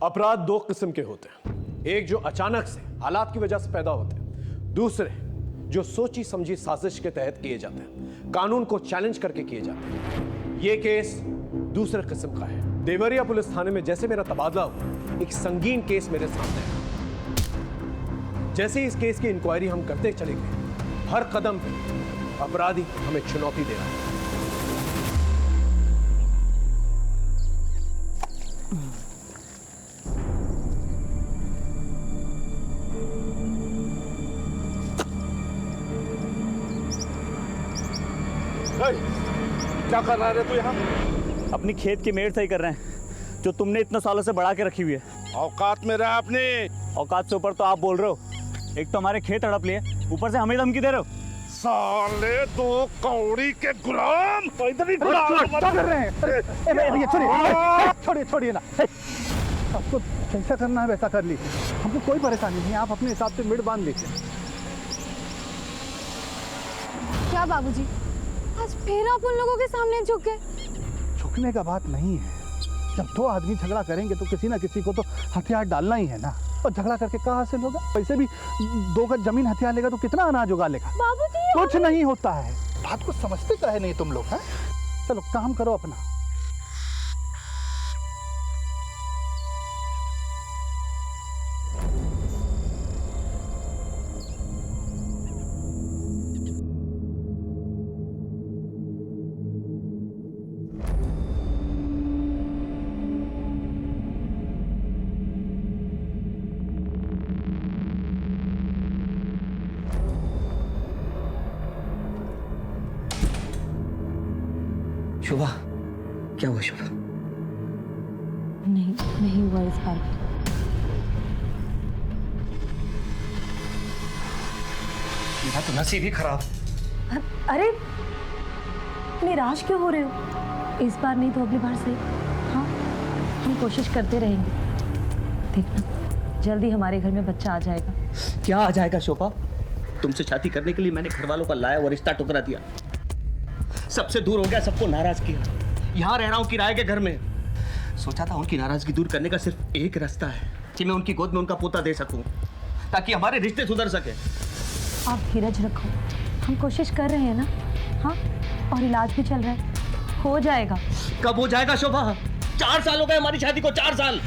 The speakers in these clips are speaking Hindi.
अपराध दो किस्म के होते हैं, एक जो अचानक से हालात की वजह से पैदा होते हैं, दूसरे जो सोची समझी साजिश के तहत किए जाते हैं, कानून को चैलेंज करके किए जाते हैं। यह केस दूसरे किस्म का है। देवरिया पुलिस थाने में जैसे मेरा तबादला हुआ, एक संगीन केस मेरे सामने आया। जैसे इस केस की इंक्वायरी हम करते चले गए, हर कदम पे अपराधी हमें चुनौती दे रहा है। क्या कर रहा है तू यहाँ? अपनी खेत की मेड़ सही कर रहे हैं, जो तुमने इतने सालों से बढ़ा के रखी हुई है। औकात में रहा अपने। औकात से ऊपर तो आप बोल रहे हो। एक तो हमारे खेत हड़प लिए, ऊपर से हमें धमकी दे रहे हो। साले दो कौड़ी के गुलाम। इधर ही क्या कर रहे हैं? छोड़िए ना। आपको जैसा करना है वैसा कर लीजिए, हमको कोई परेशानी नहीं है। आप अपने हिसाब से मिड बांध लीजिए। क्या बाबूजी, आज फिर आप उन लोगों के सामने झुक गए? झुकने का बात नहीं है। जब दो आदमी झगड़ा करेंगे तो किसी ना किसी को तो हथियार डालना ही है ना। और झगड़ा करके क्या हासिल होगा? वैसे भी 2 गज जमीन हथियार लेगा तो कितना अनाज उगा लेगा? बाबूजी कुछ नहीं होता है। बात को समझते काहे नहीं तुम लोग? हैं? चलो काम करो अपना। शोभा, क्या हुआ शोभा? नहीं हुआ इस बार। मेरा तो नसीब ही खराब। अरे निराश क्यों हो रहे हो? इस बार नहीं तो अगली बार से। हाँ, हम कोशिश करते रहेंगे। देखना, जल्दी हमारे घर में बच्चा आ जाएगा। क्या आ जाएगा शोभा? तुमसे शादी करने के लिए मैंने घर वालों का लाया और रिश्ता टुकरा दिया। सबसे दूर हो गया, सबको नाराज किया। यहाँ रह रहा हूँ किराए के घर में। सोचा था उनकी नाराजगी दूर करने का सिर्फ एक रास्ता है कि मैं उनकी गोद में उनका पोता दे सकूं, ताकि हमारे रिश्ते सुधर सके। आप धीरज रखो, हम कोशिश कर रहे हैं ना। हाँ, और इलाज भी चल रहा है, हो जाएगा। कब हो जाएगा शोभा? 4 साल हो गए हमारी शादी को, 4 साल।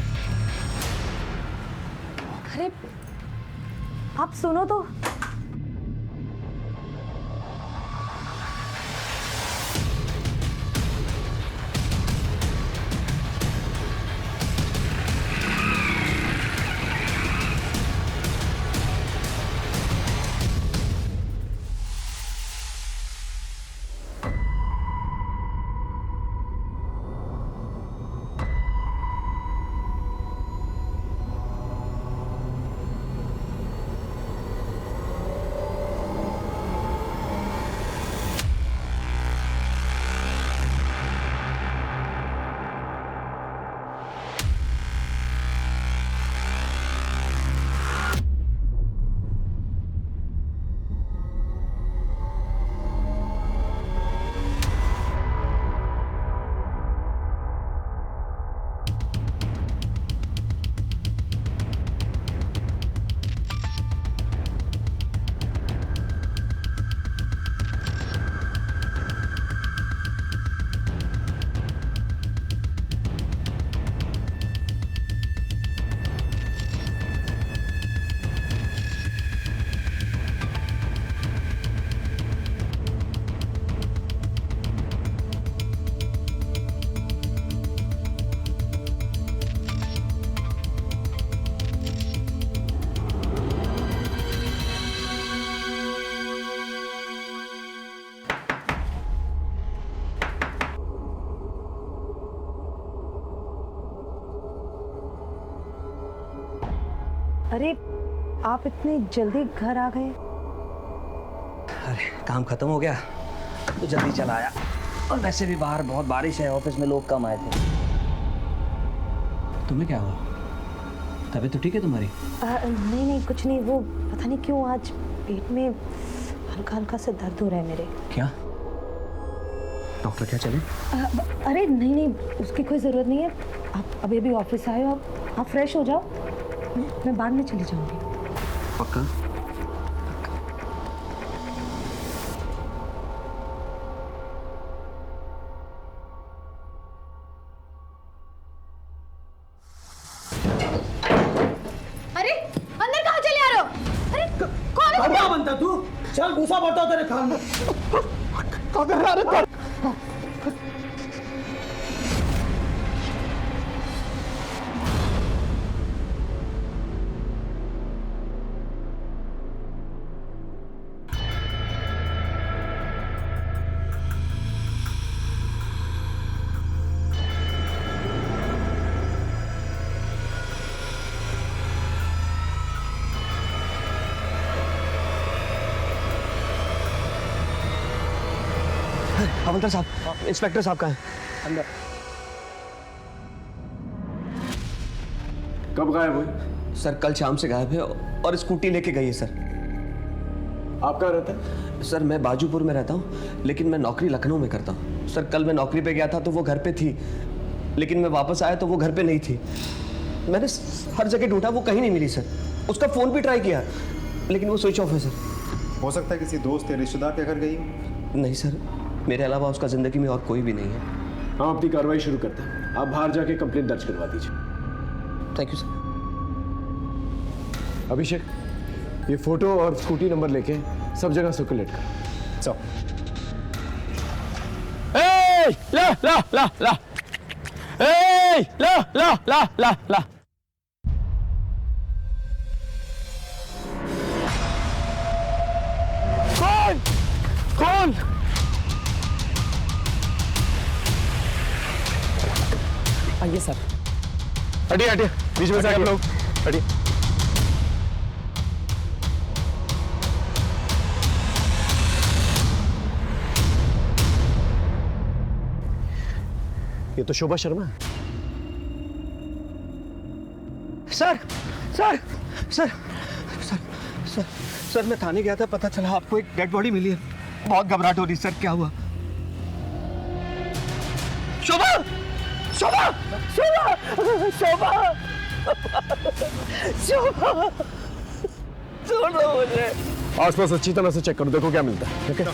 अरे आप सुनो तो। अरे आप इतनी जल्दी घर आ गए? अरे काम खत्म हो गया तो जल्दी चला आया। और वैसे भी बाहर बहुत बारिश है, ऑफिस में लोग कम आए थे। तुम्हें क्या हुआ? तबीयत तो ठीक है तुम्हारी? नहीं कुछ नहीं, वो पता नहीं क्यों आज पेट में हल्का हल्का सा दर्द हो रहा है मेरे। क्या डॉक्टर क्या चले? अरे नहीं उसकी कोई ज़रूरत नहीं है, आप अभी अभी ऑफिस आए हो, आप फ्रेश हो जाओ, मैं बाद में चली जाऊंगी। पक्का? अरे अंदर कहाँ चले आ रहे हो? अरे कौन है? क्या बनता तू? चल घुसा पड़ता तेरे कान में। क्या कर रहा है? हवलदार साहब, इंस्पेक्टर साहब कहाँ हैं? अंदर। कब गायब हुई? सर कल शाम से गायब है और स्कूटी लेके गई है सर। आप कहाँ रहते हैं? सर मैं बाजूपुर में रहता हूँ, लेकिन मैं नौकरी लखनऊ में करता हूँ। सर कल मैं नौकरी पे गया था तो वो घर पे थी, लेकिन मैं वापस आया तो वो घर पे नहीं थी। मैंने हर जगह ढूंढा, वो कहीं नहीं मिली सर। उसका फ़ोन भी ट्राई किया, लेकिन वो स्विच ऑफ है सर। हो सकता है किसी दोस्त या रिश्तेदार के घर गई हो। नहीं सर, मेरे अलावा उसका ज़िंदगी में और कोई भी नहीं है। हम अपनी कार्रवाई शुरू करते हैं। आप बाहर जाके कंप्लेंट दर्ज करवा दीजिए। Thank you sir. अभिषेक, ये फोटो और स्कूटी नंबर लेके सब जगह सर्कुलेट कर। चलो। ला ला ला ला ला ला ला ला ला। कौन कौन? आइए सर। हटिए हटिए, बीच में से आप लोग हटिए। ये तो शोभा शर्मा है। Sir sir sir sir sir sir मैं थाने गया था, पता चला आपको एक डेड बॉडी मिली है। बहुत घबराहट हो रही सर, क्या हुआ? शोभा शोभा शोभा शोभा शोभा, छोड़ो मुझे। आसपास अच्छी तरह से चेक करो, देखो क्या मिलता है। ठीक है?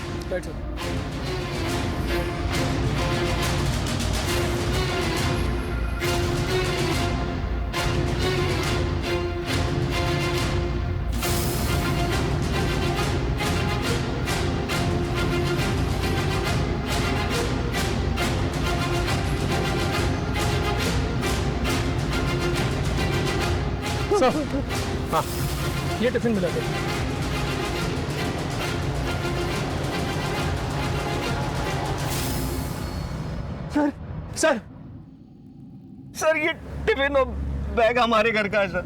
हाँ, ये टिफिन मिला दे। सर सर सर ये टिफिन और बैग हमारे घर का है सर।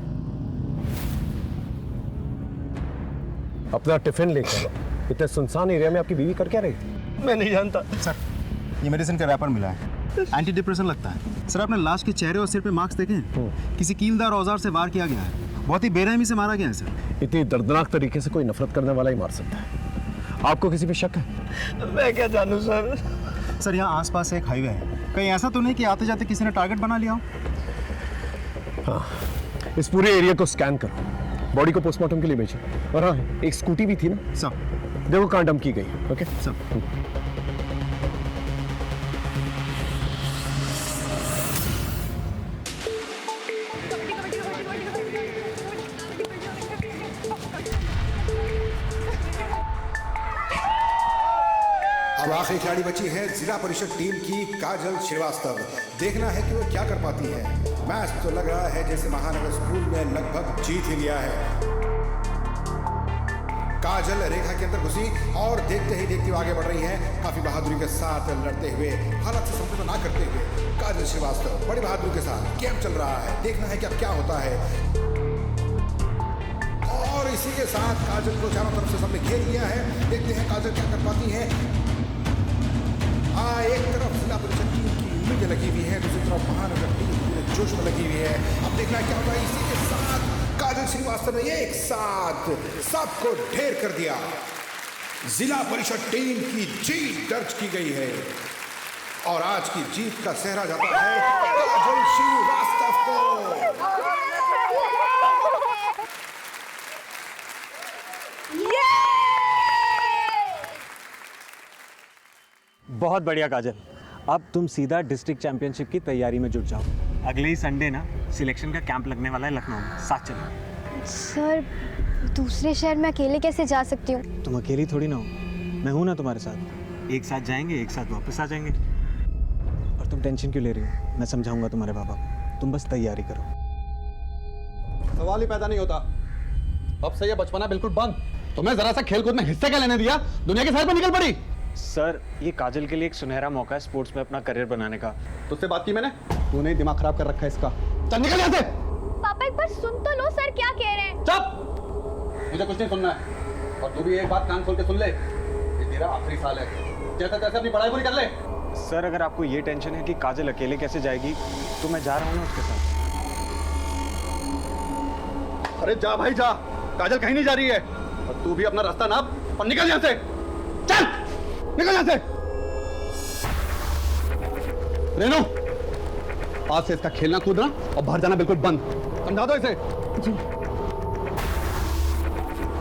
अपना टिफिन लेकर इतने सुनसान एरिया में आपकी बीवी कर क्या रही थी? मैं नहीं जानता सर ये मेडिसिन का रैपर मिला है, एंटी डिप्रेशन लगता है। सर आपने लाश के चेहरे और सिर पे मार्क्स देखे हैं? किसी कीलदार औजार से वार किया गया है, बहुत ही बेरहमी से मारा गया है सर। इतनी दर्दनाक तरीके से कोई नफरत करने वाला ही मार सकता है। आपको किसी पे शक है? मैं क्या जानूं सर। सर यहाँ आसपास एक हाईवे है, कहीं ऐसा तो नहीं कि आते जाते किसी ने टारगेट बना लिया हो? हाँ, इस पूरे एरिया को स्कैन करो, बॉडी को पोस्टमार्टम के लिए भेजो। और हाँ, एक स्कूटी भी थी ना सर। देखो कहाँ डंप की गई। ओके सर अब आखिरी खिलाड़ी बची है जिला परिषद टीम की काजल श्रीवास्तव। देखना है कि वो क्या कर पाती है। मैच तो लग रहा है जैसे महानगर स्कूल ने लगभग जीत ही लिया है। काजल रेखा के अंदर घुसी और देखते ही देखते आगे बढ़ रही है, काफी बहादुरी के साथ लड़ते हुए, हालात से समझौता ना करते हुए। काजल श्रीवास्तव बड़ी बहादुरी के साथ गेम चल रहा है। देखना है कि अब क्या होता है। और इसी के साथ काजल को चारों तरफ से सबने घेर लिया है। देखते हैं काजल क्या कर पाती है। एक तरफ जिला परिषद टीम की उम्मीदें लगी हुई है, दूसरी तरफ महानगर टीम पूरे जोश में लगी हुई है। अब देखना क्या होगा। इसी के साथ काजल श्रीवास्तव ने एक साथ सबको ढेर कर दिया। जिला परिषद टीम की जीत दर्ज की गई है। और आज की जीत का सेहरा जाता है काजल श्रीवास्तव को। बहुत बढ़िया काजल, अब तुम सीधा डिस्ट्रिक्ट चैंपियनशिप की तैयारी में जुट जाओ। अगले ही संडे ना सिलेक्शन का कैंप लगने वाला है लखनऊ में, साथ चलो। सर दूसरे शहर में अकेले कैसे जा सकती हूँ? तुम अकेली थोड़ी ना हो, मैं हूँ ना तुम्हारे साथ। एक साथ जाएंगे, एक साथ वापस आ जाएंगे। और तुम टेंशन क्यों ले रही हो? मैं समझाऊंगा तुम्हारे पापा को, तुम बस तैयारी करो। सवाल ही पैदा नहीं होता। अब से ये बचपना बिल्कुल बंद। तुम्हें जरा सा खेलकूद में हिस्से क्या लेने दिया? दुनिया के सैर पर निकल पड़ी। सर ये काजल के लिए एक सुनहरा मौका है स्पोर्ट्स में अपना करियर बनाने का। तुझसे बात की मैंने, तूने ही दिमाग खराब कर रखा है इसका। चल निकल यहाँ से। पापा एक बार सुन तो लो, सर क्या कह रहे हैं? चुप, मुझे कुछ नहीं सुनना है। और तू भी एक बात कान खोल के सुन ले, ये तेरा आखिरी साल है। जैसे तैसे अपनी पढ़ाई पूरी कर ले। सर अगर आपको ये टेंशन है कि काजल अकेले कैसे जाएगी, तो मैं जा रहा हूँ ना उसके साथ। अरे जा भाई जा, काजल कहीं नहीं जा रही है। और तू भी अपना रास्ता नाप और निकल यहाँ से। चल निकल यहाँ से। रेनू, आज से इसका खेलना कूदना और बाहर जाना बिल्कुल बंद। समझा दो इसे। जी।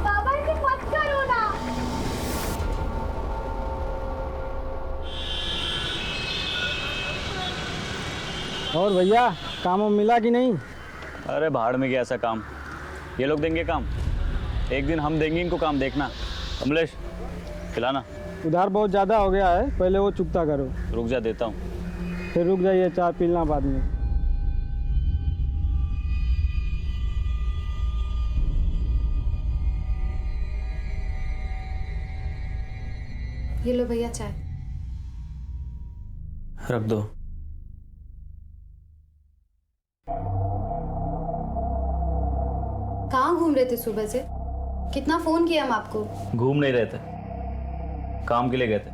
पापा इसे मत करो ना। और भैया काम मिला कि नहीं? अरे भाड़ में गया ऐसा काम, ये लोग देंगे काम, एक दिन हम देंगे इनको काम, देखना। कमलेश खिलाना। उधार बहुत ज़्यादा हो गया है, पहले वो चुकता करो। रुक जा, देता हूँ। फिर रुक जाइए, चाय पीना बाद में। ये लो भैया चाय। रख दो। कहाँ घूम रहे थे सुबह से? कितना फोन किया हम आपको? घूम नहीं रहे थे, काम के लिए गए थे।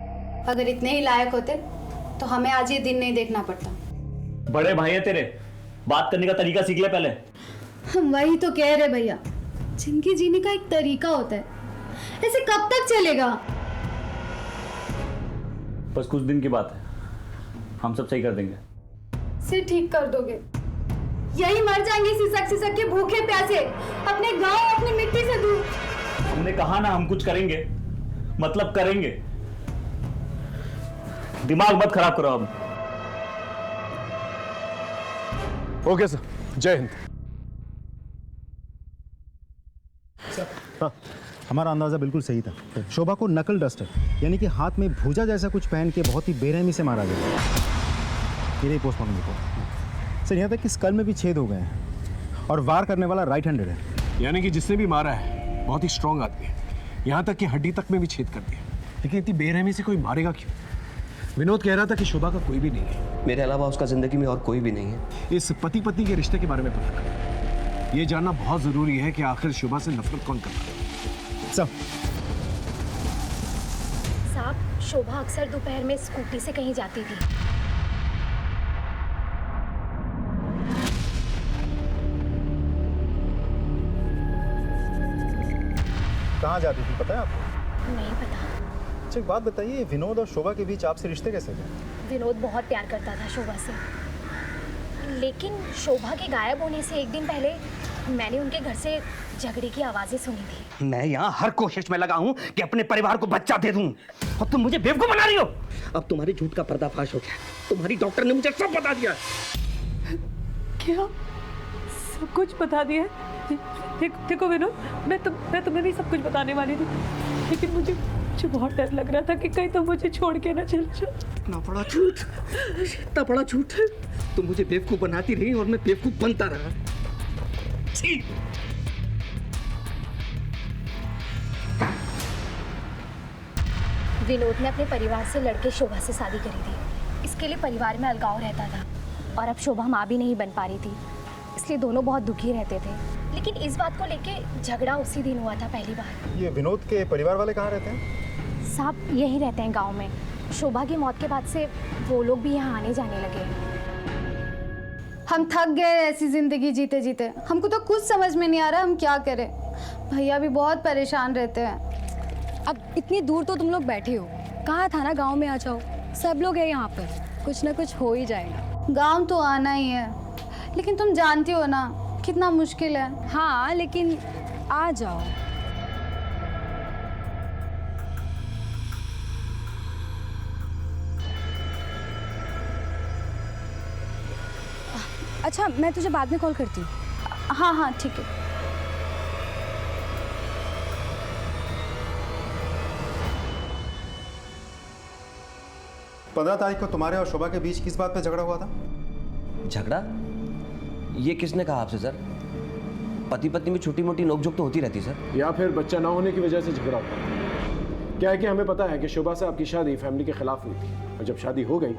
अगर इतने ही लायक होते तो हमें आज ये दिन नहीं देखना पड़ता। बड़े भाई है तेरे, बात करने का तरीका सीख ले पहले। हम वही तो कह रहे भैया, जिंदगी जीने का एक तरीका होता है, ऐसे कब तक चलेगा? बस कुछ दिन की बात है, हम सब सही कर देंगे। सिर ठीक कर दोगे? यही मर जाएंगे सिसक के भूखे प्यासे, अपने गांव अपनी मिट्टी से दूर। हमने कहा ना हम कुछ करेंगे, मतलब करेंगे। दिमाग मत खराब करो अब। ओके सर, जय हिंद। हाँ, हमारा अंदाजा बिल्कुल सही था। शोभा को नकल डस्टर यानी कि हाथ में भूजा जैसा कुछ पहन के बहुत ही बेरहमी से मारा गया। ये रही पोस्टमार्टम रिपोर्ट। सर यहाँ तक कि स्कल में भी छेद हो गए हैं और वार करने वाला राइट हैंडेड है। यानी कि जिसने भी मारा है बहुत ही स्ट्रांग आदमी है, यहाँ तक कि हड्डी तक में भी छेद कर दिया। लेकिन इतनी बेरहमी से कोई मारेगा क्यों? विनोद कह रहा था कि शोभा का कोई भी नहीं है। मेरे अलावा उसका जिंदगी में और कोई भी नहीं है। इस पति पत्नी के रिश्ते के बारे में पता करना, ये जानना बहुत जरूरी है कि आखिर शोभा से नफरत कौन करता है। साहब, शोभा अक्सर दोपहर में स्कूटी से कहीं जाती थी। कहाँ जाती थी पता है आपको? नहीं पता। अच्छा एक बात बताइए, विनोद और शोभा के बीच आपसे रिश्ते कैसे थे? विनोद बहुत प्यार करता था शोभा से, लेकिन शोभा के गायब होने से एक दिन पहले मैंने उनके घर से झगड़े की आवाजें सुनी थी। मैं यहाँ हर कोशिश में लगा हूँ कि अपने परिवार को बच्चा दे दूँ, और तुम मुझे बेवकूफ बना रही हो। अब तुम्हारी झूठ का पर्दाफाश हो गया, तुम्हारी डॉक्टर ने मुझे सब बता दिया। क्या सब कुछ बता दिया? देखो विनोद, मैं तुम्हें भी सब कुछ बताने वाली थी, लेकिन मुझे बहुत डर लग रहा था कि कहीं तुम मुझे छोड़ के ना चल जाओ। इतना बड़ा झूठ, इतना बड़ा झूठ। तुम मुझे बेवकूफ बनाती रही और मैं बेवकूफ बनता रहा। विनोद ने अपने परिवार से लड़के शोभा से शादी करी थी। इसके लिए परिवार में अलगाव रहता था और अब शोभा माँ भी नहीं बन पा रही थी, इसलिए दोनों बहुत दुखी रहते थे। लेकिन इस बात को लेके झगड़ा उसी दिन हुआ था पहली बार। ये विनोद के परिवार वाले कहाँ रहते हैं? साहब यही रहते हैं गांव में। शोभा की मौत के बाद से वो लोग भी यहाँ आने जाने लगे। हम थक गए ऐसी जिंदगी जीते जीते, हमको तो कुछ समझ में नहीं आ रहा हम क्या करें। भैया भी बहुत परेशान रहते हैं। अब इतनी दूर तो तुम लोग बैठे हो, कहा था ना गांव में आ जाओ, सब लोग हैं यहाँ पर। कुछ ना कुछ हो ही जाएगा। गांव तो आना ही है, लेकिन तुम जानती हो ना कितना मुश्किल है। हाँ, लेकिन आ जाओ। अच्छा, मैं तुझे बाद में कॉल करती हूँ। हाँ हाँ ठीक है। पंद्रह तारीख को तुम्हारे और शोभा के बीच किस बात पे झगड़ा हुआ था? झगड़ा? ये किसने कहा आपसे सर? पति पत्नी में छोटी मोटी नोकझोंक तो होती रहती सर। या फिर बच्चा ना होने की वजह से झगड़ा होता है। क्या है कि हमें पता है कि शोभा से आपकी शादी फैमिली के खिलाफ हुई थी, और जब शादी हो गई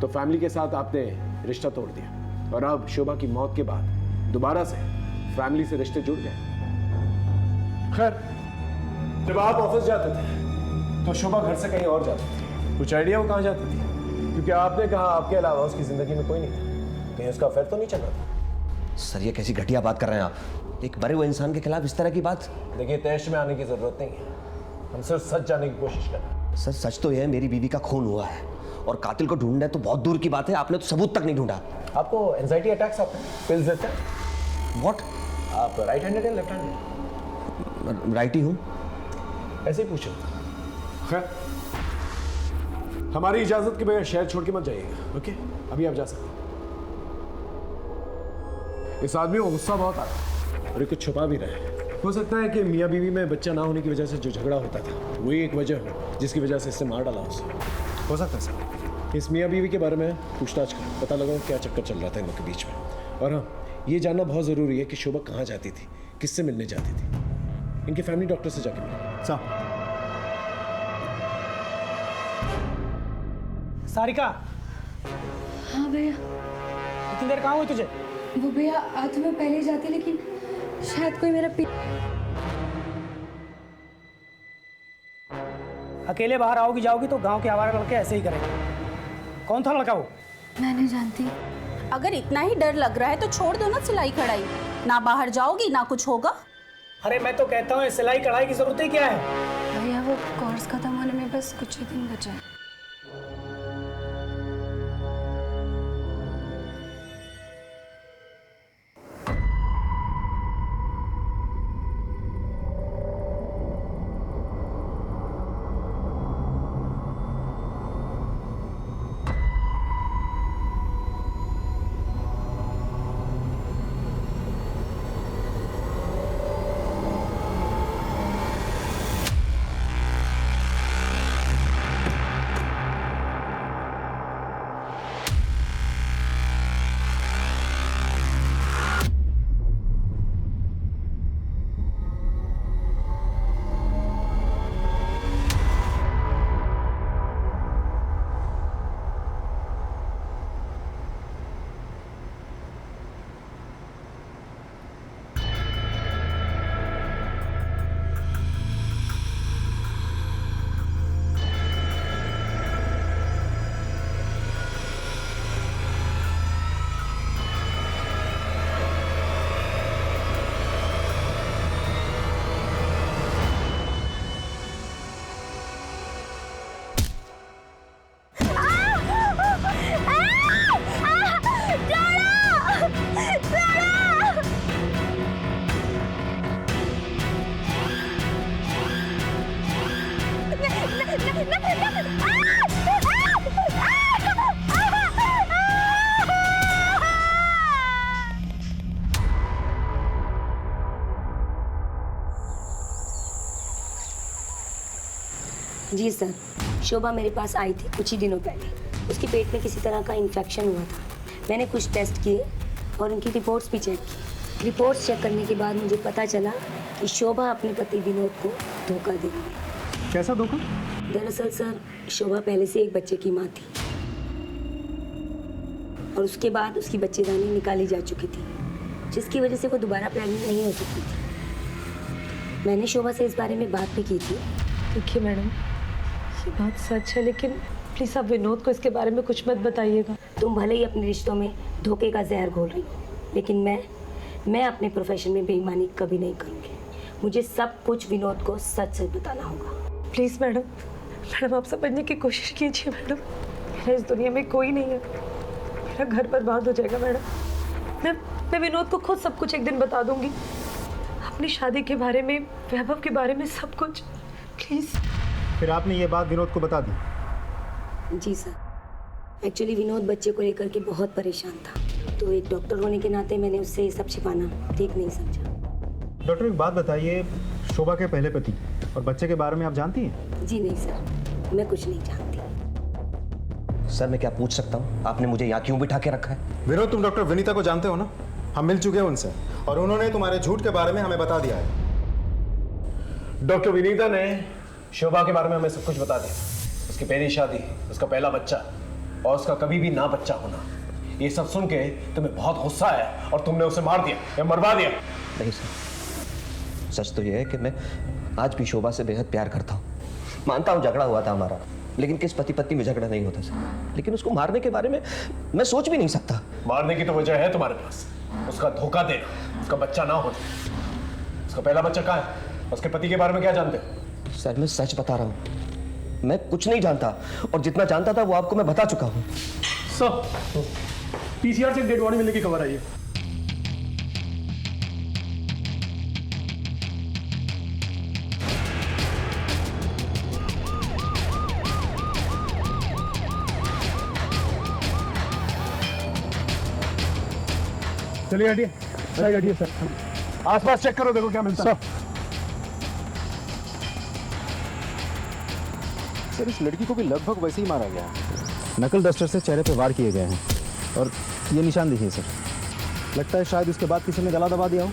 तो फैमिली के साथ आपने रिश्ता तोड़ दिया, और अब शोभा की मौत के बाद दोबारा से फैमिली से रिश्ते जुड़ गए। खैर, जब आप ऑफिस जाते थे तो शोभा घर से कहीं और जाती थी। कुछ आइडिया वो कहाँ जाती थी? क्योंकि आपने कहा आपके अलावा उसकी जिंदगी में कोई नहीं था। कहीं उसका अफेयर तो नहीं चल रहा था? सर ये कैसी घटिया बात कर रहे हैं आप? एक मरे हुए इंसान के खिलाफ इस तरह की बात? देखिए, तैश में आने की जरूरत नहीं है, हम सिर्फ सच जानने की कोशिश कर रहे हैं। सर सच तो यह है मेरी बीवी का खून हुआ है, और कातिल को ढूंढना तो बहुत दूर की बात है, आपने तो सबूत तक नहीं ढूंढा। आपको एंजाइटी अटैक्स आते हैं? पिल्स देते हैं? व्हाट? आप राइट हैंडेड या लेफ्ट हैंडेड? राइट ही हूँ। ऐसे ही पूछ रहा था। खैर, हमारी इजाजत के बगैर शहर छोड़ के मत जाइएगा, ओके? अभी आप जा सकते हैं। इस आदमी को गुस्सा बहुत आ रहा है और ये कुछ छुपा भी रहा है। हो सकता है कि मियाँ बीवी में बच्चा ना होने की वजह से जो झगड़ा होता था वही एक वजह हो जिसकी वजह से इसने मार डाला उसे। हो सकता है सर। इस मियाँ बीवी के बारे में पूछताछ कर पता लगाओ क्या चक्कर चल रहा था इन लोग के बीच में। और हाँ, ये जानना बहुत ज़रूरी है कि शोभा कहाँ जाती थी, किससे मिलने जाती थी। इनके फैमिली डॉक्टर से जाके मिलो। सारिका। हाँ भैया। इतनी देर कहाँ हुई तुझे? वो भैया आज तो मैं पहले ही जाती, लेकिन शायद कोई मेरा अकेले बाहर आओगी जाओगी तो गांव के आवारा लड़के ऐसे ही करेंगे। कौन था लड़का वो? मैं नहीं जानती। अगर इतना ही डर लग रहा है तो छोड़ दो ना सिलाई कढ़ाई, ना बाहर जाओगी ना कुछ होगा। अरे मैं तो कहता हूँ सिलाई कढ़ाई की जरूरत ही क्या है? भैया वो कोर्स खत्म होने में बस कुछ ही दिन बचे हैं। जी सर, शोभा मेरे पास आई थी कुछ ही दिनों पहले। उसके पेट में किसी तरह का इन्फेक्शन हुआ था। मैंने कुछ टेस्ट किए और उनकी रिपोर्ट्स भी चेक की। रिपोर्ट्स चेक करने के बाद मुझे पता चला कि शोभा अपने पति विनोद को धोखा दे रही है। कैसा धोखा? दरअसल सर, शोभा पहले से एक बच्चे की माँ थी और उसके बाद उसकी बच्चेदानी निकाली जा चुकी थी, जिसकी वजह से वो दोबारा प्रेग्नेंट नहीं हो सकती थी। मैंने शोभा से इस बारे में बात भी की थी। देखिए मैडम, ये बात सच है, लेकिन प्लीज़ आप विनोद को इसके बारे में कुछ मत बताइएगा। तुम भले ही अपने रिश्तों में धोखे का जहर घोल रही हो, लेकिन मैं अपने प्रोफेशन में बेईमानी कभी नहीं करूँगी। मुझे सब कुछ विनोद को सच सच बताना होगा। प्लीज़ मैडम, आप समझने की कोशिश कीजिए मैडम। मेरा इस दुनिया में कोई नहीं है। मेरा घर बर्बाद हो जाएगा मैडम। मैं विनोद को खुद सब कुछ एक दिन बता दूंगी, अपनी शादी के बारे में, वैभव के बारे में, सब कुछ। प्लीज। फिर आपने ये बात विनोद को बता दी? जी सर, एक्चुअली विनोद बच्चे को लेकर के बहुत परेशान था, तो एक डॉक्टर होने के नाते मैंने उससे ये सब छिपाना ठीक नहीं समझा। डॉक्टर एक बात बताइए, शोभा के पहले पति और बच्चे के बारे में आप जानती हैं? जी नहीं सर, मैं कुछ नहीं जानती। सर मैं क्या पूछ सकता हूँ, आपने मुझे यहाँ क्यों बिठा के रखा है? विनोद, तुम डॉक्टर विनीता को जानते हो ना? हम मिल चुके हैं उनसे और उन्होंने तुम्हारे झूठ के बारे में हमें बता दिया है। डॉक्टर विनीता ने शोभा के बारे में हमें सब कुछ बता दिया। उसकी पहली शादी, उसका पहला बच्चा और उसका कभी भी ना बच्चा होना। ये सब सुन के तुम्हें बहुत गुस्सा आया और तुमने उसे मार दिया या मरवा दिया। नहीं सर, सच तो ये है कि मैं आज भी शोभा से बेहद प्यार करता हूँ। मानता हूँ झगड़ा हुआ था हमारा, लेकिन किस पति पत्नी में झगड़ा नहीं होता सर। लेकिन उसको मारने के बारे में मैं सोच भी नहीं सकता। मारने की तो वजह है तुम्हारे पास, उसका धोखा देना, उसका बच्चा ना होना। उसका पहला बच्चा कहाँ है? उसके पति के बारे में क्या जानते हो? सर मैं सच बता रहा हूँ, मैं कुछ नहीं जानता और जितना जानता था वो आपको मैं बता चुका हूँ। सर, पीसीआर से डेड बॉडी मिलने की खबर आई है। चलिए हटिए, साइड हटिए सर। आसपास चेक करो, देखो क्या मिलता है। सर इस लड़की को भी लगभग वैसे ही मारा गया है। नकल डस्टर से चेहरे पे वार किए गए हैं और ये निशान देखिए सर, लगता है शायद उसके बाद किसी ने गला दबा दिया हो।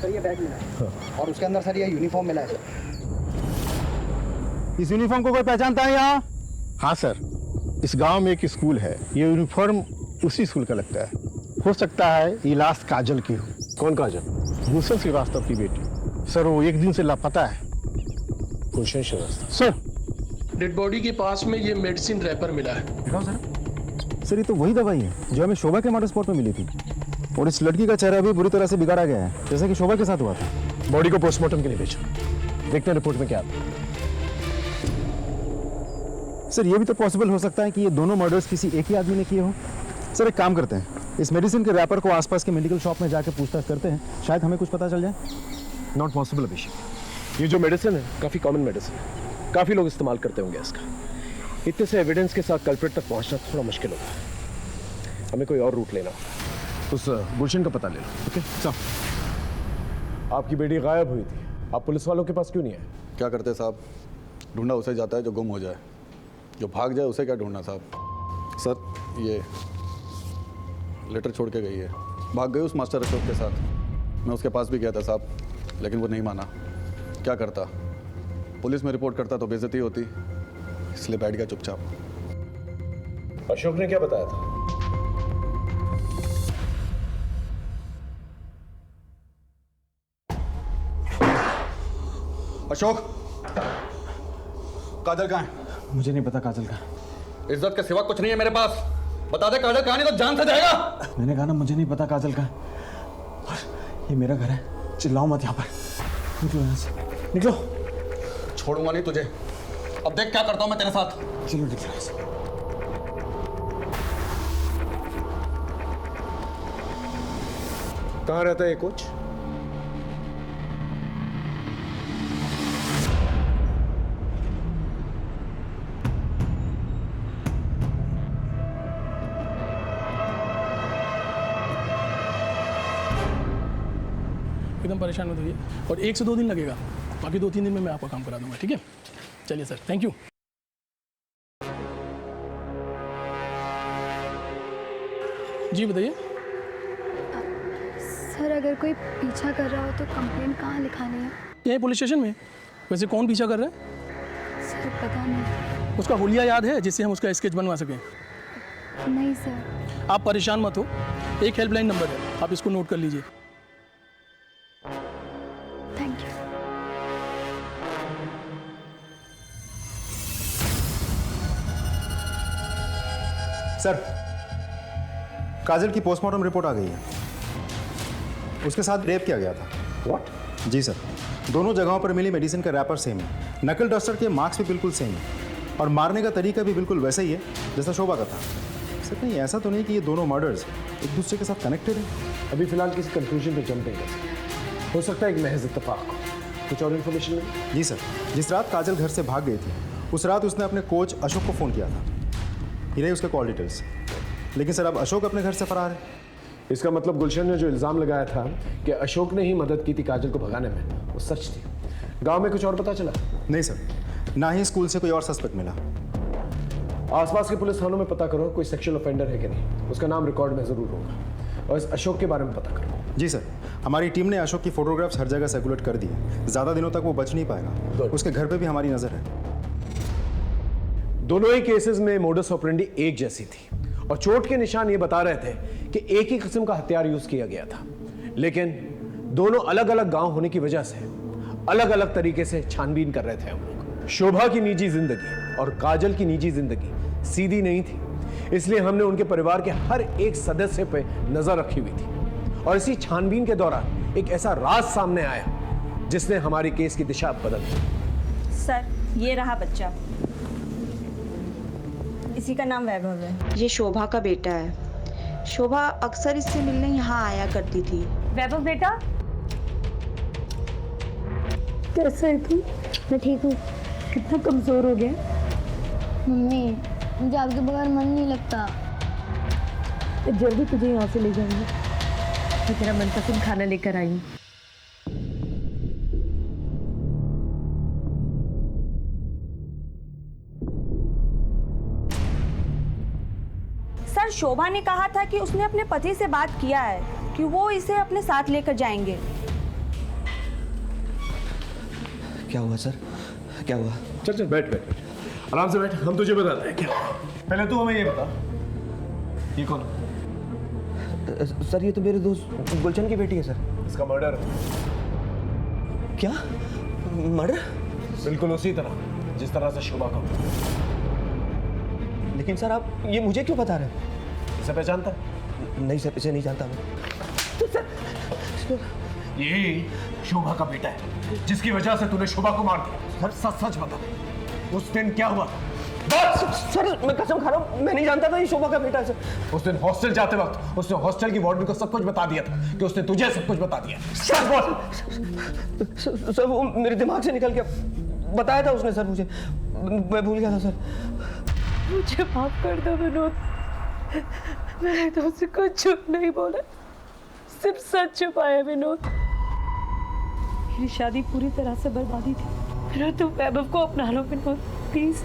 सर ये बैग मिला है और उसके अंदर सर ये यूनिफॉर्म मिला है। इस यूनिफॉर्म को कोई पहचानता है यहाँ? हाँ सर, इस गांव में एक स्कूल है, ये यूनिफॉर्म उसी स्कूल का लगता है। हो सकता है ये लास्ट काजल की हो। कौन काजल? भूषण श्रीवास्तव की बेटी। सर वो एक दिन से लापता है। Bhushan Shrivastava? Sir dead body के पास में ये मेडिसिन रैपर मिला है। दिखाओ सर। सर ये तो वही दवाई है जो हमें शोभा के मर्डर स्पॉट में मिली थी और इस लड़की का चेहरा भी बुरी तरह से बिगाड़ा गया है, जैसा कि शोभा के साथ हुआ था। बॉडी को पोस्टमार्टम के लिए भेजो, देखते हैं रिपोर्ट में क्या आता है। सर ये भी तो पॉसिबल हो सकता है कि ये दोनों मर्डर्स किसी एक ही आदमी ने किए हो। सर एक काम करते हैं, इस मेडिसिन के रैपर को आसपास के मेडिकल शॉप में जाकर पूछताछ करते हैं, शायद हमें कुछ पता चल जाए। नॉट पॉसिबल अभिषेक, ये जो मेडिसिन है काफ़ी कॉमन मेडिसिन है, काफ़ी लोग इस्तेमाल करते होंगे इसका। इतने से एविडेंस के साथ कल्प्रिट तक पहुंचना थोड़ा मुश्किल होता है। हमें कोई और रूट लेना होगा। उस गुलशन का पता ले लो। ओके चलो। आपकी बेटी गायब हुई थी, आप पुलिस वालों के पास क्यों नहीं आए? क्या करते साहब, ढूंढा उसे जाता है जो गुम हो जाए, जो भाग जाए उसे क्या ढूंढना साहब। सर ये लेटर छोड़ के गई है, भाग गई उस मास्टर अशोक के साथ। मैं उसके पास भी गया था साहब, लेकिन वो नहीं माना। क्या करता, पुलिस में रिपोर्ट करता तो बेइज्जती होती, इसलिए बैठ गया चुपचाप। अशोक ने क्या बताया था? अशोक, काजल कहाँ है? मुझे नहीं पता काजल का। इज्जत के सिवा कुछ नहीं है मेरे पास। बता दे काजल कहाँ, नहीं तो जान से जाएगा। मैंने कहा ना मुझे नहीं पता काजल का। ये मेरा घर है, चिल्लाओ मत यहाँ पर। निकलो यहाँ से, निकलो। छोड़ूंगा नहीं तुझे, अब देख क्या करता हूँ मैं तेरे साथ। चलो निकलो यहाँ से। कहाँ रहता है ये कोच? एकदम परेशान मत होइए और 1 से 2 दिन लगेगा, बाकी 2-3 दिन में मैं आपका काम करा दूंगा। ठीक है, चलिए सर, थैंक यू। जी बताइए। सर अगर कोई पीछा कर रहा हो तो कंप्लेंट कहाँ लिखानी है? यही पुलिस स्टेशन में। वैसे कौन पीछा कर रहा है? सर पता नहीं। उसका हुलिया याद है जिससे हम उसका स्केच बनवा सकें? नहीं सर। आप परेशान मत हो, एक हेल्पलाइन नंबर है, आप इसको नोट कर लीजिए। Thank you. सर काजल की पोस्टमार्टम रिपोर्ट आ गई है, उसके साथ रेप किया गया था। व्हाट? जी सर, दोनों जगहों पर मिली मेडिसिन का रैपर सेम है, नकल डस्टर के मार्क्स भी बिल्कुल सेम है और मारने का तरीका भी बिल्कुल वैसा ही है जैसा शोभा का था। सर कहीं ऐसा तो नहीं कि ये दोनों मर्डर्स एक दूसरे के साथ कनेक्टेड है? अभी फिलहाल किसी कंक्लूजन पे जंप नहीं कर सकते। हो सकता है एक महज इत्तेफाक हो। कुछ और इन्फॉर्मेशन मिली? जी सर, जिस रात काजल घर से भाग गई थी उस रात उसने अपने कोच अशोक को फ़ोन किया था। ये रही उसके कॉल डिटेल्स। लेकिन सर अब अशोक अपने घर से फरार है। इसका मतलब गुलशन ने जो इल्ज़ाम लगाया था कि अशोक ने ही मदद की थी काजल को भगाने में, वो सच थी। गांव में कुछ और पता चला? नहीं सर, ना ही स्कूल से कोई और सस्पेक्ट मिला। आसपास के पुलिस थानों में पता करो कोई सेक्सुअल ऑफेंडर है कि नहीं, उसका नाम रिकॉर्ड में ज़रूर होगा। और इस अशोक के बारे में पता करो। जी सर, हमारी टीम ने अशोक की फोटोग्राफ्स हर जगह सर्कुलेट कर दी है। ज़्यादा दिनों तक वो बच नहीं पाएगा। उसके घर पे भी हमारी नज़र है। दोनों ही केसेस में मोडस ऑपरेंडी एक जैसी थी और चोट के निशान ये बता रहे थे कि एक ही किस्म का हथियार यूज किया गया था। लेकिन दोनों अलग अलग गांव होने की वजह से अलग अलग तरीके से छानबीन कर रहे थे हम लोग। शोभा की निजी जिंदगी और काजल की निजी जिंदगी सीधी नहीं थी, इसलिए हमने उनके परिवार के हर एक सदस्य पे नजर रखी हुई थी। और इसी छानबीन के दौरान एक ऐसा राज सामने आया जिसने हमारी केस की दिशा बदल दी। सर, ये रहा बच्चा। इसी का नाम वैभव है। ये शोभा का बेटा है। शोभा अक्सर इससे मिलने यहाँ आया करती थी। वैभव बेटा, कैसा है तू? मैं ठीक हूँ। कितना कमजोर हो गया? मम्मी, मुझे आपके बगैर मन नहीं लगता। जल्दी तुझे यहाँ से ले जाऊंगी। मैं तेरा मनपसंद खाना लेकर आई हूँ। सर, शोभा ने कहा था कि उसने अपने पति से बात किया है कि वो इसे अपने साथ लेकर जाएंगे। क्या हुआ सर? क्या हुआ? चल चल बैठ बैठ बैठ, आराम से बैठ, हम तुझे बताते हैं क्या हुआ। पहले तू हमें ये बता, ये कौन? सर ये तो मेरे दोस्त गुलशन की बेटी है सर। इसका मर्डर। क्या मर्डर? बिल्कुल उसी तरह जिस तरह से शोभा का। लेकिन सर आप ये मुझे क्यों बता रहे हैं? इसे पहचानता? नहीं सर, इसे नहीं जानता मैं। ये शोभा का बेटा है जिसकी वजह से तूने शोभा को मार दिया। सच सच बता, उस दिन क्या हुआ था? सर मैं कसम खा रहा हूँ, मैं नहीं जानता था ये शोभा का बेटा है सर। उस दिन हॉस्टल जाते वक्त उसने हॉस्टल की वार्डन को सब कुछ बता दिया था कि उसने तुझे सब कुछ बता दिया। सच बोल। सर वो मेरे दिमाग से निकल गया, बताया था उसने सर मुझे, मैं भूल गया था सर। मुझे माफ कर दो विनोद, मैंने तुमसे कुछ झूठ नहीं बोला, सिर्फ सच छुपाया विनोद। मेरी शादी पूरी तरह से बर्बादी थी। फिर तुम वैभव को अपना लो विनोद, प्लीज।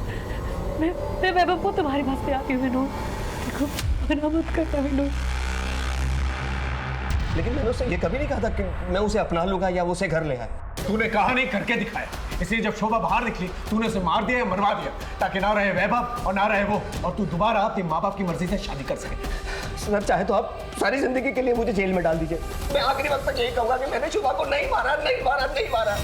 मैं वैभव को तुम्हारी वास्ते आती हूँ विनोद, देखो मना मत करना विनोद। लेकिन मैंने उससे ये कभी नहीं कहा था कि मैं उसे अपना लूंगा या वो उसे घर ले आए। तूने कहा नहीं, करके दिखाया। इसलिए जब शोभा बाहर निकली तूने उसे मार दिया या मरवा दिया ताकि ना रहे वैभव और ना रहे वो, और तू दोबारा अपने माँ बाप की मर्जी से शादी कर सके। सर चाहे तो आप सारी जिंदगी के लिए मुझे जेल में डाल दीजिए, मैं आखिरी वक्त तक यही कहूंगा कि मैंने शोभा को नहीं मारा, नहीं मारा, नहीं मारा।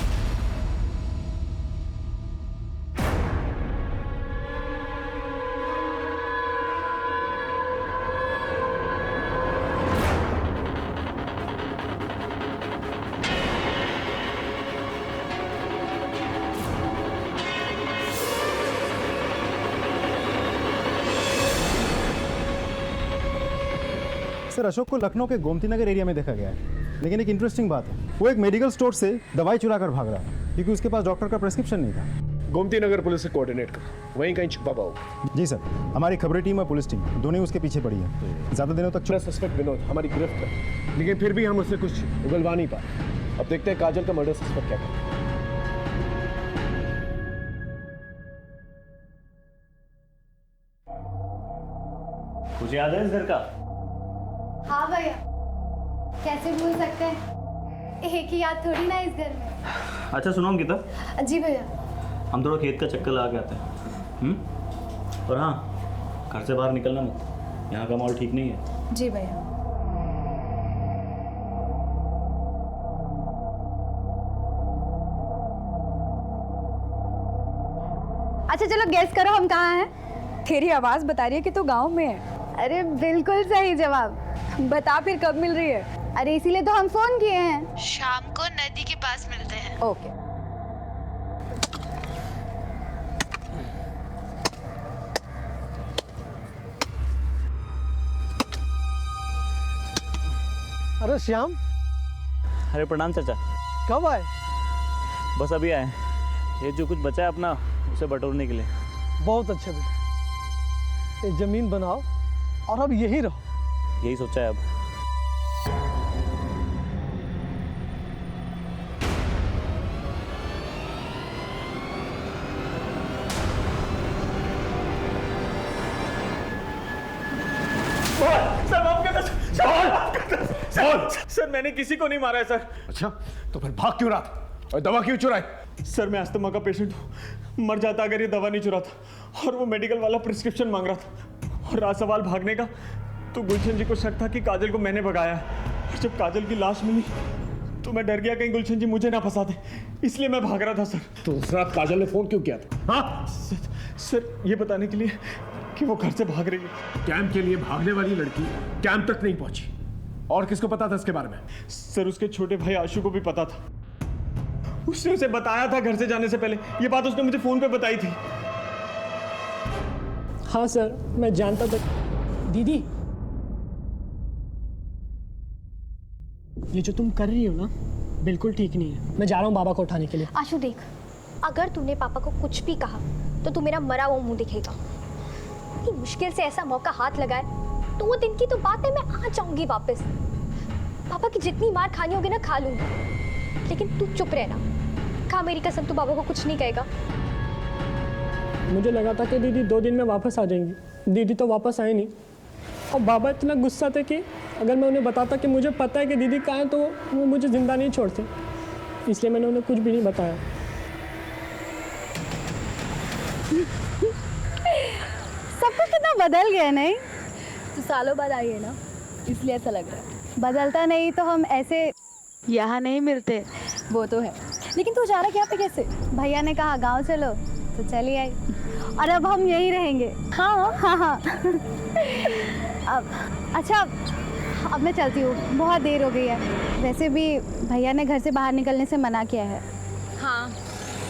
सर अशोक को लखनऊ के गोमती नगर एरिया में देखा गया है, लेकिन एक इंटरेस्टिंग बात है, वो एक मेडिकल स्टोर से दवाई चुरा कर भाग रहा था क्योंकि उसके पास डॉक्टर का प्रेस्क्रिप्शन नहीं था। गोमती नगर पुलिस से कोऑर्डिनेट कर, वहीं कहीं छुपा पाओ। जी सर, हमारी खबरें टीम और पुलिस टीम दोनों ही उसके पीछे पड़ी है। ज़्यादा दिनों तक सस्पेक्ट विनोद हमारी गिरफ्त है, लेकिन फिर भी हम उससे कुछ उगलवा नहीं पाए। अब देखते हैं काजल का मर्डर सस्पेक्ट क्या करता है। मुझे याद है इस घर का। हाँ भैया, कैसे भूल सकते हैं, एक ही याद थोड़ी ना इस घर में। अच्छा सुनो अंकिता। जी भैया। हम थोड़ा खेत का चक्कर लगा के आते हैं। और हाँ, घर से बाहर निकलना मत, यहाँ का माहौल ठीक नहीं है। जी भैया। अच्छा चलो गेस करो हम कहाँ हैं? तेरी आवाज़ बता रही है कि तू गांव में है। अरे बिल्कुल सही जवाब। बता फिर कब मिल रही है? अरे इसीलिए तो हम फोन किए हैं। शाम को नदी के पास मिलते हैं। ओके। अरे श्याम, अरे प्रणाम चाचा। कब आए? बस अभी आए। ये जो कुछ बचा है अपना उसे बटोरने के लिए। बहुत अच्छे बेटे, ये जमीन बनाओ और अब यही रहो। यही सोचा है अब। सर माफ कर दो। सर मैंने किसी को नहीं मारा है सर। अच्छा, तो फिर भाग क्यों रहा था और दवा क्यों चुराई? सर मैं अस्थमा का पेशेंट हूँ, मर जाता अगर ये दवा नहीं चुराता। और वो मेडिकल वाला प्रिस्क्रिप्शन मांग रहा था। और रहा सवाल भागने का, तो गुलशन जी को शक था कि काजल को मैंने भगाया है। और जब काजल की लाश मिली तो मैं डर गया कहीं गुलशन जी मुझे ना फंसा दे, इसलिए मैं भाग रहा था सर। तो उस रात काजल ने फोन क्यों किया था? हाँ सर ये बताने के लिए कि वो घर से भाग रही है। कैंप के लिए भागने वाली लड़की कैंप तक नहीं पहुंची। और किसको पता था इसके बारे में? सर उसके छोटे भाई आशु को भी पता था। उसने उसे बताया था घर से जाने से पहले। ये बात उसने मुझे फोन पे बताई थी। हाँ सर, मैं जानता था। दीदी, ये जो तुम कर रही हो ना, बिल्कुल ठीक नहीं है। मैं जा रहा हूँ बाबा को उठाने के लिए। आशु देख, अगर तूने पापा को कुछ भी कहा तो तू मेरा मरा हुआ मुंह दिखेगा। इतनी मुश्किल से ऐसा मौका हाथ लगाए तो वो दिन की तो बात है, मैं आ जाऊंगी वापस। पापा की जितनी मार खानी होगी ना खा लूंगी, लेकिन तू चुप रहना। खा मेरी कसम, तू बाबा को कुछ नहीं कहेगा। मुझे लगा था कि दीदी 2 दिन में वापस आ जाएंगी। दीदी तो वापस आए नहीं। और बाबा इतना गुस्सा थे कि अगर मैं उन्हें बताता कि मुझे पता है कि दीदी कहाँ है तो वो मुझे जिंदा नहीं छोड़ते। इसलिए मैंने उन्हें कुछ भी नहीं बताया। सब कुछ कितना बदल गया नहीं? तो सालों बाद आई है ना, इसलिए ऐसा लग रहा है। बदलता नहीं तो हम ऐसे यहाँ नहीं मिलते। वो तो है, लेकिन तू जा रहा क्या पे कैसे? भैया ने कहा गांव चलो तो चली आई। और अब हम यहीं रहेंगे। हाँ हाँ हाँ। अब अच्छा, अब मैं चलती हूँ, बहुत देर हो गई है। वैसे भी भैया ने घर से बाहर निकलने से मना किया है। हाँ,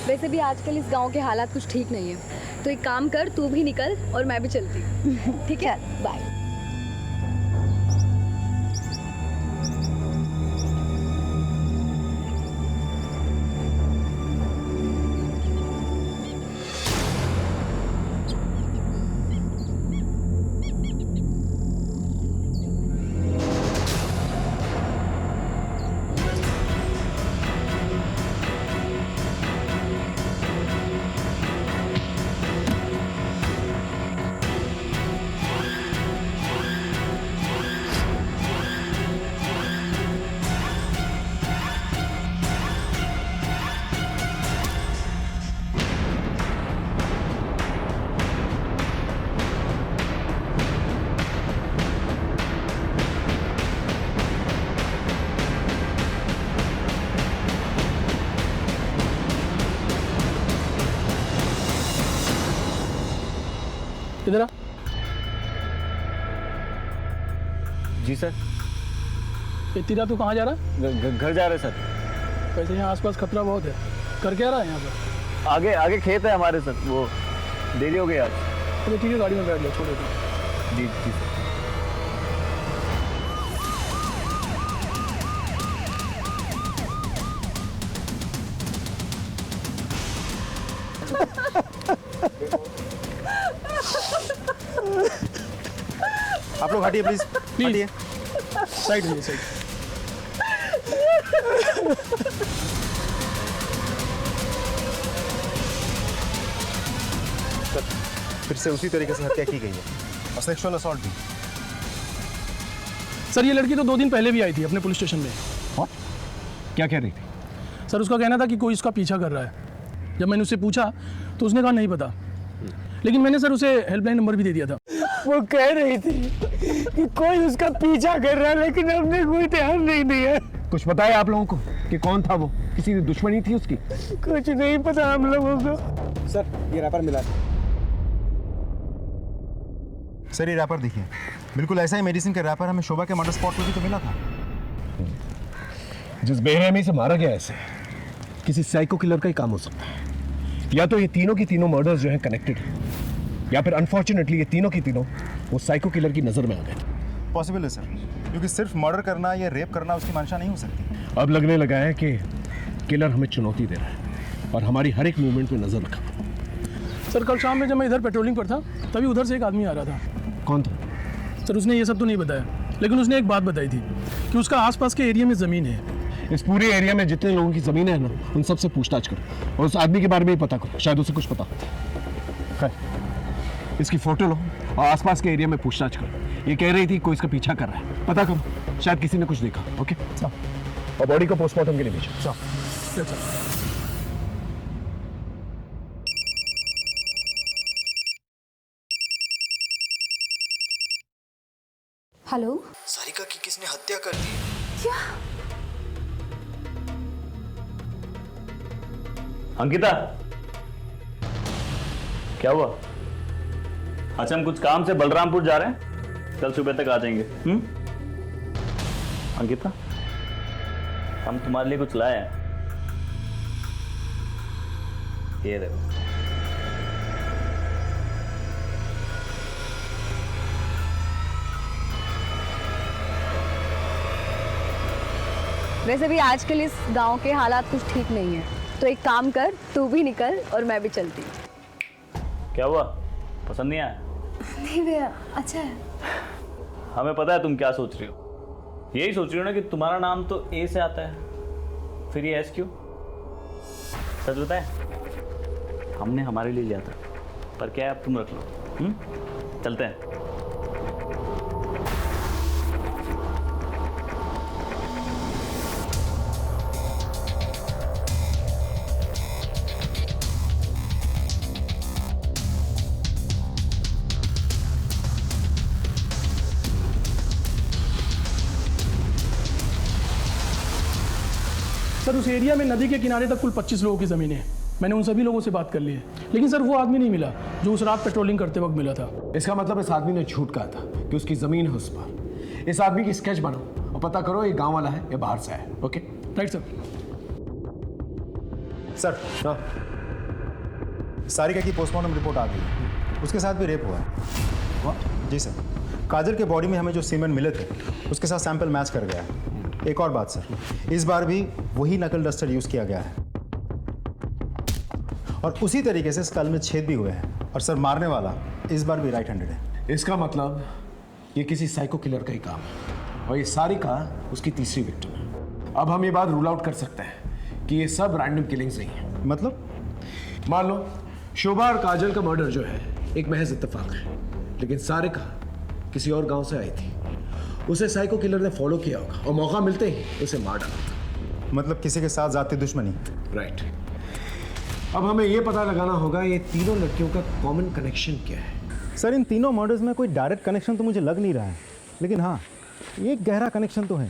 वैसे भी आजकल इस गांव के हालात कुछ ठीक नहीं है। तो एक काम कर, तू भी निकल और मैं भी चलती। ठीक है, बाय। इधर आ। जी सर। ये तेरा तू कहाँ जा रहा है? घर जा रहे सर। वैसे यहाँ आसपास खतरा बहुत है। कर क्या रहा है यहाँ पर? आगे आगे खेत है हमारे सर, वो देरी हो गई आज। चलो ठीक है, गाड़ी में बैठ जाओ, छोड़ देते। जी जी सर। आप लोग हटिए प्लीज, हटिए। साइड में, साइड। फिर से उसी तरीके से हत्या की गई है और सेक्सुअल असॉल्ट भी। सर ये लड़की तो 2 दिन पहले भी आई थी अपने पुलिस स्टेशन में। What? क्या कह रही थी? सर उसका कहना था कि कोई इसका पीछा कर रहा है। जब मैंने उससे पूछा तो उसने कहा नहीं पता, लेकिन मैंने सर उसे हेल्पलाइन नंबर भी दे दिया था। वो कह रही थी कि कोई उसका पीछा कर रहा है, लेकिन हमने कोई ध्यान नहीं दिया। कुछ बताया आप लोगों को कि कौन था वो? किसी की दुश्मनी थी उसकी? कुछ नहीं पता हम लोगों को। सर ये रैपर मिला। सर ये रैपर देखिए, बिल्कुल ऐसा ही मेडिसिन का रैपर हमें शोभा के मर्डर स्पॉट पर भी तो मिला था। जिस बेरहमी से मारा गया ऐसे, किसी साइको किलर का ही काम हो सकता है। या तो ये तीनों की तीनों मर्डर्स जो हैं कनेक्टेड है, या फिर अनफॉर्चुनेटली ये तीनों की तीनों वो साइको किलर की नजर में आ गए। पॉसिबल है सर, क्योंकि सिर्फ मर्डर करना या रेप करना उसकी मंशा नहीं हो सकती। अब लगने लगा है कि किलर हमें चुनौती दे रहा है और हमारी हर एक मूवमेंट पे नजर रखा। सर कल शाम में जब मैं इधर पेट्रोलिंग पर था तभी उधर से एक आदमी आ रहा था। कौन था? सर उसने ये सब तो नहीं बताया, लेकिन उसने एक बात बताई थी कि उसका आसपास के एरिया में ज़मीन है। इस पूरे एरिया में जितने लोगों की ज़मीन है ना, उन सब से पूछताछ करो और उस आदमी के बारे में ही पता करो, शायद उसे कुछ पता हो। इसकी फोटो लो और आसपास के एरिया में पूछताछ करो। ये कह रही थी कोई इसका पीछा कर रहा है, पता करो, शायद किसी ने कुछ देखा। ओके, और बॉडी को पोस्टमार्टम के लिए भेजो। हेलो, सारिका की किसने हत्या कर दी? क्या? अंकिता, क्या हुआ? अच्छा, हम कुछ काम से बलरामपुर जा रहे हैं, कल सुबह तक आ जाएंगे। अंकिता, हम तुम्हारे लिए कुछ लाए हैं, ये देखो। वैसे भी आजकल इस गांव के हालात कुछ ठीक नहीं है, तो एक काम कर, तू भी निकल और मैं भी चलती। क्या हुआ, पसंद नहीं आया? नहीं भैया, अच्छा है। हमें पता है तुम क्या सोच रही हो। यही सोच रही हो ना कि तुम्हारा नाम तो ए से आता है, फिर ये एस क्यों? सच बताए, हमने हमारे लिए लिया था, पर क्या है, अब तुम रख लो। चलते हैं। सर उस एरिया में नदी के किनारे तक कुल 25 लोगों की ज़मीनें हैं। मैंने उन सभी लोगों से बात कर ली है, लेकिन सर वो आदमी नहीं मिला जो उस रात पेट्रोलिंग करते वक्त मिला था। इसका मतलब इस आदमी ने झूठ कहा था कि उसकी ज़मीन है उस पर। इस आदमी की स्केच बनाओ और पता करो ये गांव वाला है या बाहर से है। Okay, right sir. सर, हाँ, सारिका की पोस्टमार्टम रिपोर्ट आ गई है, उसके साथ भी रेप हुआ है। जी सर, काजल के बॉडी में हमें जो सीमेंट मिले थे उसके साथ सैंपल मैच कर गया है। एक और बात सर, इस बार भी वही नकल डस्टर यूज़ किया गया है और उसी तरीके से स्कल में छेद भी हुए हैं। और सर, मारने वाला इस बार भी राइट हैंडेड है। इसका मतलब ये किसी साइको किलर का ही काम है और ये सारिका उसकी तीसरी विक्टिम है। अब हम ये बात रूल आउट कर सकते हैं कि ये सब रैंडम किलिंग्स नहीं है। मतलब? मान लो शोभा और काजल का मर्डर जो है एक महज इत्तेफाक है, लेकिन सारिका किसी और गांव से आई थी, उसे साइको किलर ने फॉलो किया होगा और मौका मिलते ही उसे मार डाला। मतलब किसी के साथ जाती दुश्मनी। राइट। अब हमें यह पता लगाना होगा ये तीनों लड़कियों का कॉमन कनेक्शन क्या है। सर, इन तीनों मर्डर्स में कोई डायरेक्ट कनेक्शन तो मुझे लग नहीं रहा है, लेकिन हाँ, एक गहरा कनेक्शन तो है।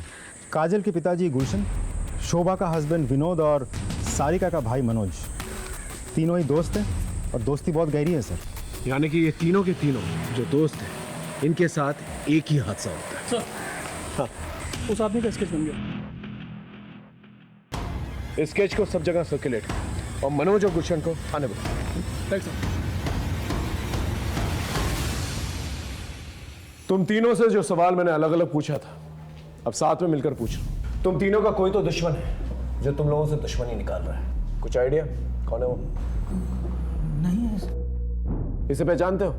काजल के पिताजी गुलशन, शोभा का हस्बैंड विनोद और सारिका का भाई मनोज, तीनों ही दोस्त हैं और दोस्ती बहुत गहरी है सर। यानी कि ये तीनों के तीनों जो दोस्त हैं, इनके साथ एक ही हादसा होता है। सर, हाँ, उस आदमी का स्केच बन गया। इस स्केच को सब जगह सर्कुलेट और मनोज और गुलशन को आने बोलो। Right sir. तुम तीनों से जो सवाल मैंने अलग अलग पूछा था, अब साथ में मिलकर पूछ लो। तुम तीनों का कोई तो दुश्मन है जो तुम लोगों से दुश्मनी निकाल रहा है। कुछ आइडिया कौन है वो? नहीं है। इसे पहचानते हो?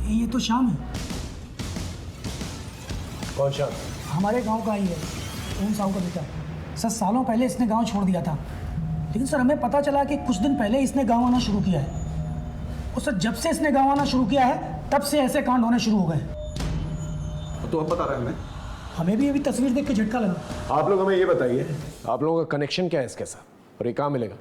ये तो श्याम है। कौन श्याम? हमारे गांव का ही है, ओम साहू का बेटा। सर, सालों पहले इसने गांव छोड़ दिया था, लेकिन सर हमें पता चला कि कुछ दिन पहले इसने गांव आना शुरू किया है। और सर, जब से इसने गांव आना शुरू किया है तब से ऐसे कांड होने शुरू हो गए। तो अब बता रहे हैं हमें भी अभी तस्वीर देख के झटका लगा। आप लोग हमें ये बताइए, आप लोगों का कनेक्शन क्या है इसके साथ और ये कहाँ मिलेगा?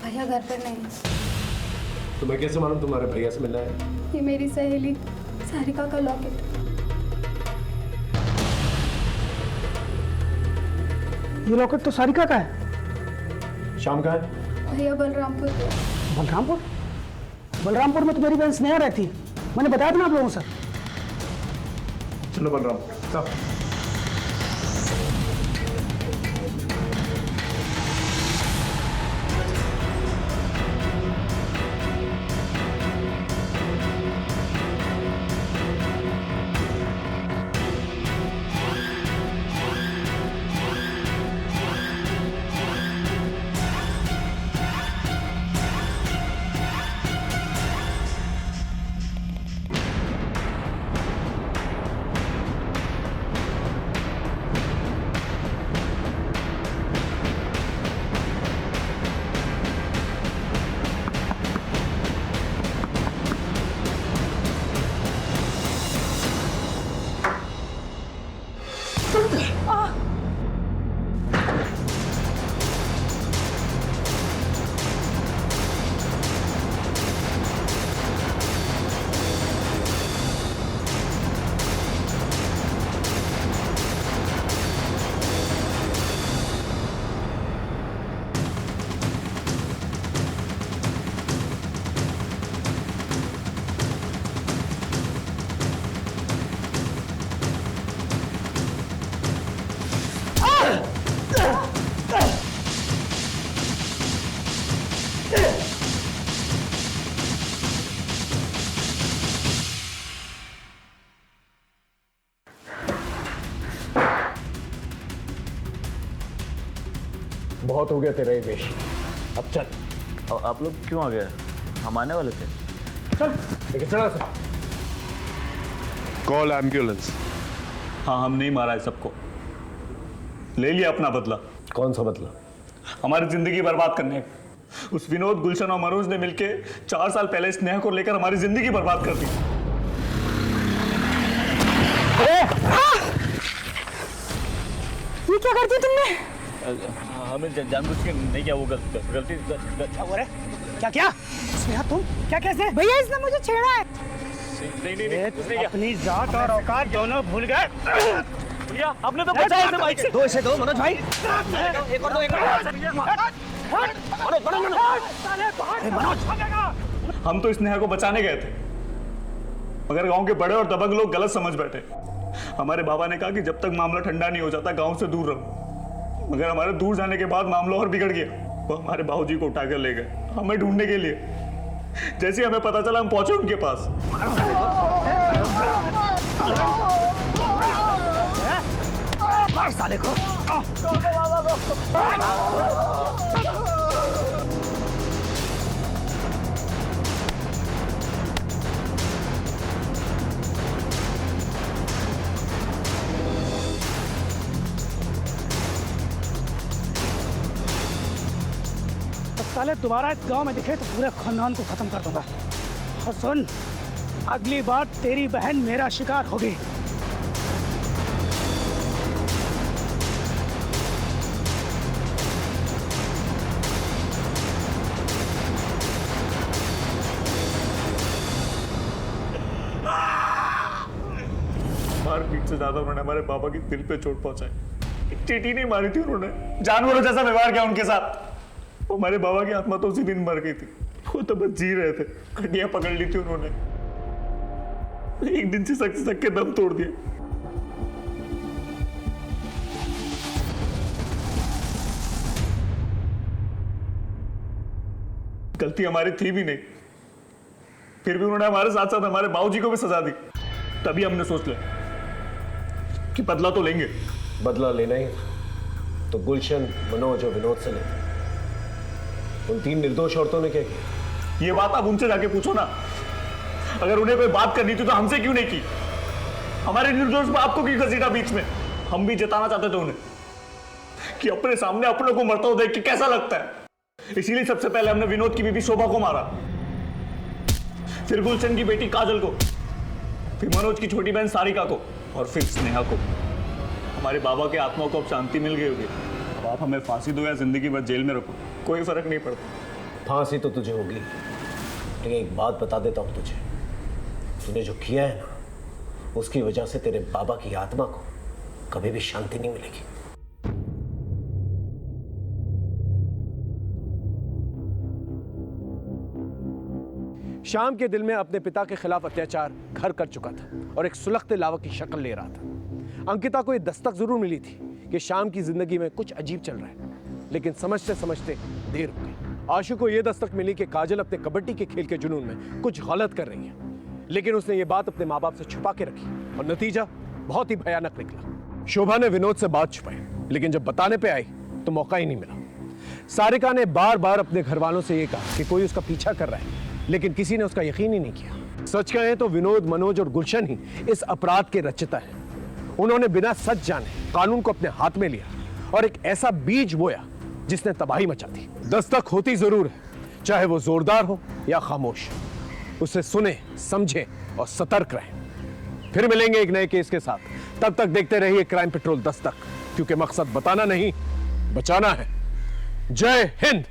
भैया घर पर नहीं। तो मैं कैसे मालूम तुम्हारे भैया से मिलना है? ये मेरी सहेली सारिका का लॉकेट। ये लॉकेट तो सारिका का है। शाम का है? भैया बलरामपुर। बलरामपुर? बलरामपुर में तो मेरी बहन स्नेहा रहती है, मैंने बताया था ना आप लोगों से। चलो बलरामपुर चल। बहुत हो गया तेरा ये वेश, अब चल। और आप लोग क्यों आ गए? हम आने वाले थे। चल लेकिन चला सर। Call ambulance. हाँ, हम नहीं मारा है सबको, ले लिया अपना बदला। कौन सा बदला? हमारी जिंदगी बर्बाद करने का। उस विनोद, गुलशन और मनोज ने मिलके 4 साल पहले स्नेहा को लेकर हमारी जिंदगी बर्बाद कर दी। ये क्या कर दिया तुमने? हमें जानबूझ के नहीं किया, वो गलती। क्या हुआ रे? क्या स्नेहा तुम क्या कैसे? भैया इसने मुझे छेड़ा है। नहीं, अपनी जात और औकात दोनों भूल गए। भैया आपने तो बचाया इसे बाइक से। 2 से 2 मनोज भाई। एक और दो। मनोज, हम तो स्नेहा को बचाने गए थे, मगर गांव के बड़े और दबंग लोग गलत समझ बैठे। हमारे बाबा ने कहा कि जब तक मामला ठंडा नहीं हो जाता गांव से दूर रहो, मगर हमारे दूर जाने के बाद मामला और बिगड़ गया। वो हमारे बाबूजी को उठाकर ले गए हमें ढूंढने के लिए। जैसे हमें पता चला हम पहुंचे उनके पास। साले को साले दोबारा इस गांव में दिखे तो पूरे खानदान को खत्म कर दूंगा। और सुन, अगली बार तेरी बहन मेरा शिकार होगी। मारपीट से ज्यादा उन्होंने हमारे बाबा की दिल पे चोट पहुंचाई। चीटी नहीं मारी थी उन्होंने, जानवरों जैसा व्यवहार किया उनके साथ। वो हमारे बाबा की आत्मा तो उसी दिन मर गई थी, वो तो बस जी रहे थे। हड्डियां पकड़ ली थी उन्होंने, एक दिन से सक के दम तोड़ दिया। गलती हमारी थी भी नहीं, फिर भी उन्होंने हमारे साथ साथ हमारे बाबूजी को भी सजा दी। तभी हमने सोच लिया कि बदला तो लेंगे। बदला लेना ही तो गुलशन, मनोज और विनोद से लेते। उन 3 निर्दोष औरतों ने क्या किया? ये बात आप उनसे जाके पूछो ना। अगर उन्हें कोई बात करनी थी तो हमसे क्यों नहीं की? हमारे निर्दोष बाप को क्यों घसीटा बीच में? हम भी जताना चाहते थे उन्हें कि अपने सामने अपनों को मरता हुआ देख के कैसा लगता है। इसीलिए सबसे पहले हमने विनोद की बीवी शोभा को मारा, फिर गुलशन की बेटी काजल को, फिर मनोज की छोटी बहन सारिका को, और फिर स्नेहा को। हमारे बाबा के आत्मा को अब शांति मिल गई होगी। अब आप हमें फांसी दो या जिंदगी भर जेल में रखो, कोई फर्क नहीं पड़ता। फांसी तो तुझे होगी, लेकिन एक बात बता देता हूं तुझे, तूने जो किया है ना, उसकी वजह से तेरे बाबा की आत्मा को कभी भी शांति नहीं मिलेगी। शाम के दिल में अपने पिता के खिलाफ अत्याचार घर कर चुका था और एक सुलगते लावा की शक्ल ले रहा था। अंकिता को यह दस्तक जरूर मिली थी कि शाम की जिंदगी में कुछ अजीब चल रहा है, लेकिन समझते समझते देर हो गई। आशु को यह दस्तक मिली कि काजल अपने कबड्डी के खेल के जुनून में कुछ गलत कर रही है, लेकिन उसने ये बात अपने माँ बाप से छुपा के रखी और नतीजा बहुत ही भयानक निकला। शोभा ने विनोद से बात छुपाई, लेकिन जब बताने पे आई तो मौका ही नहीं मिला। सारिका ने बार बार अपने घर वालों से यह कहा कि कोई उसका पीछा कर रहा है, लेकिन किसी ने उसका यकीन ही नहीं किया। सच कहें तो विनोद, मनोज और गुलशन ही इस अपराध के रचयिता हैं। उन्होंने बिना सच जाने कानून को अपने हाथ में लिया और एक ऐसा बीज बोया जिसने तबाही मचा दी। दस्तक होती जरूर है, चाहे वो जोरदार हो या खामोश। उसे सुने, समझे और सतर्क रहें। फिर मिलेंगे एक नए केस के साथ। तब तक देखते रहिए क्राइम पेट्रोल दस्तक, क्योंकि मकसद बताना नहीं, बचाना है। जय हिंद।